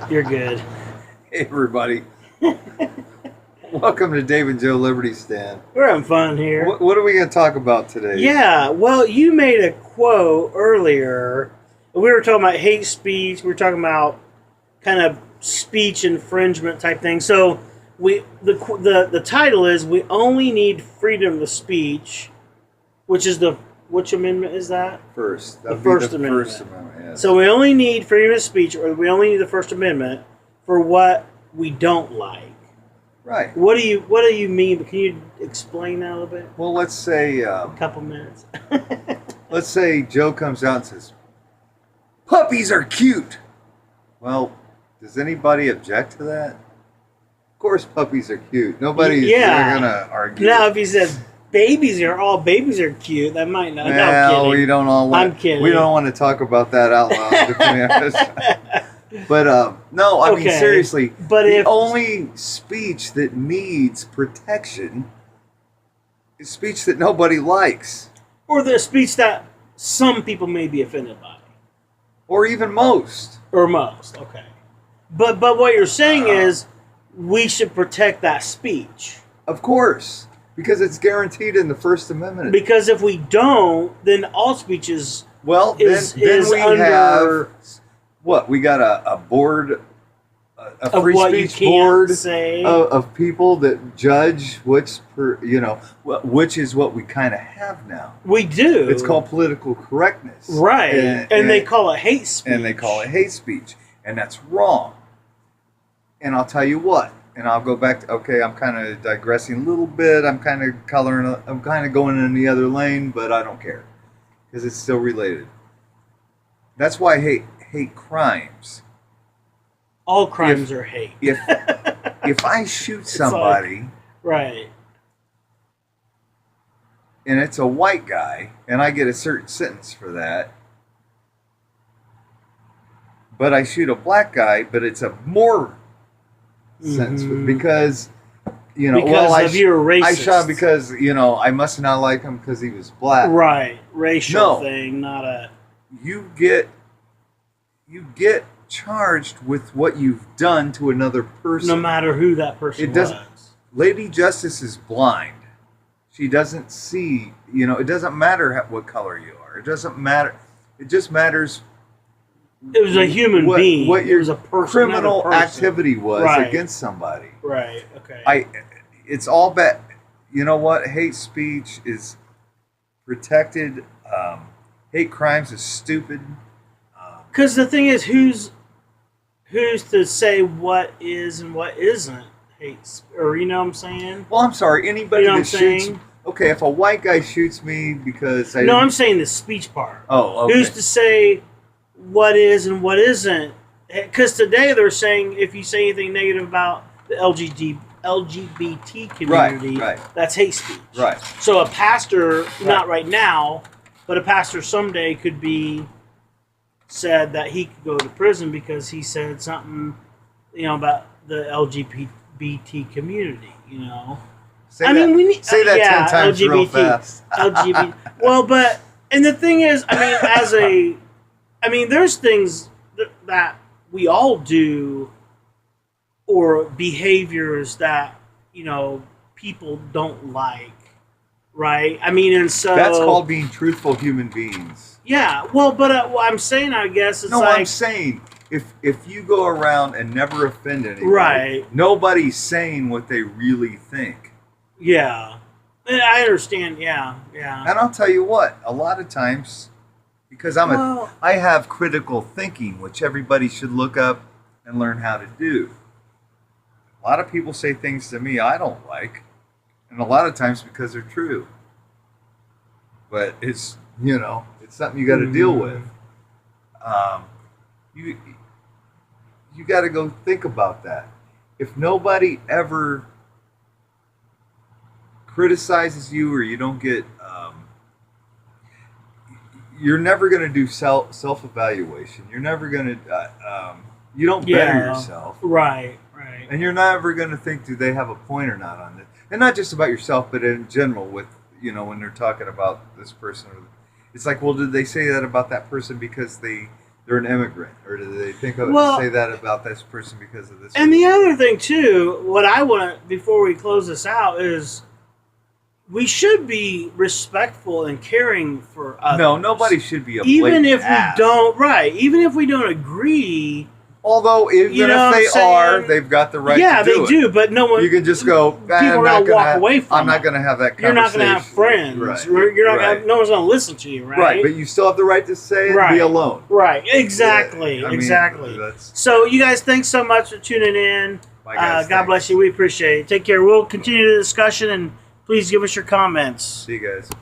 You're good. Hey everybody, welcome to Dave and Joe Liberty Stand. We're having fun here. What are we going to talk about today? Yeah, well, you made a quote earlier. We were talking about hate speech. We were talking about kind of speech infringement type thing. So the title is "We Only Need Freedom of Speech," which is which amendment is that? First, The First Amendment. First Amendment. Yes. So we only need freedom of speech, or we only need the First Amendment for what we don't like. Right. What do you mean? Can you explain that a little bit? Well, let's say A couple minutes. Joe comes out and says, "Puppies are cute." Well, does anybody object to that? Of course, puppies are cute. Nobody's going to argue. Now, if he says babies are cute, that might not. Well, no, we don't all want. I'm kidding. We don't want to talk about that out loud. To be honest. But no, I mean seriously. But the only speech that needs protection is speech that nobody likes, or the speech that some people may be offended by, or even most, or most. Okay, but what you're saying is we should protect that speech. Of course, because it's guaranteed in the First Amendment. Because if we don't, then all speech is then we have what? We got a board, a free speech board of people that judge which is what we kind of have now. We do. It's called political correctness, right? And they call it hate speech. And they call it hate speech, and that's wrong. And I'll tell you what. And I'll go back to, I'm kind of digressing a little bit. I'm kind of going in the other lane, but I don't care because it's still related. That's why I hate crimes. All crimes are hate. If I shoot somebody, right, and it's a white guy, and I get a certain sentence for that, but I shoot a black guy, but it's a more sentence because you're racist. I shot because I must not like him because he was black. Right, racial thing, not a. You get charged with what you've done to another person, no matter who that person was. Lady Justice is blind. She doesn't see. It doesn't matter what color you are. It doesn't matter. It just matters. It was a human being. What your criminal activity was against somebody. Right. Okay. It's all bad. You know what? Hate speech is protected. Hate crimes is stupid. Because the thing is, who's to say what is and what isn't hate? Or you know what I'm saying? Well, I'm sorry. Anybody that shoots. Okay, if a white guy shoots me because I'm saying the speech part. Oh, okay. Who's to say what is and what isn't? Because today they're saying if you say anything negative about the LGBT community, that's hate speech. Right. So a pastor, not right now, but a pastor someday could be said that he could go to prison because he said something, about the LGBT community. Say that 10 times LGBT, real fast. LGBT. Well, and the thing is, there's things that we all do, or behaviors that people don't like, right? And so that's called being truthful human beings. Yeah, well, but what I'm saying, I guess, it's I'm saying if you go around and never offend anybody, right? Nobody's saying what they really think. Yeah, I understand. Yeah. And I'll tell you what, a lot of times. Because I have critical thinking, which everybody should look up and learn how to do. A lot of people say things to me I don't like, and a lot of times because they're true. But it's it's something you got to deal with. You got to go think about that. If nobody ever criticizes you, or you don't get you're never going to do self-evaluation. You're never going to, you don't better yourself. Right. And you're never going to think, do they have a point or not on this? And not just about yourself, but in general with, when they're talking about this person. It's like, well, did they say that about that person because they they're an immigrant, or do they think of Well, say that about this person because of this? And the other thing too, what I want to before we close this out is we should be respectful and caring for others. No, nobody should be a even blatant if ass. we don't even if we don't agree. Although even You know if they what I'm saying? are, they've got the right Yeah, to do they it. do, but no one. You can just go. People are gonna walk away from I'm not it. going to have that conversation. You're not going to have friends. Right. You're not. Right. Gonna, no one's going to listen to you, right? Right, but you still have the right to say it. Right. And be alone. Right. Exactly. Yeah, I mean, exactly. that's- So, you guys, thanks so much for tuning in. Bye, guys. God Thanks. bless you. We appreciate it. Take care. We'll continue the discussion, and please give us your comments. See you guys.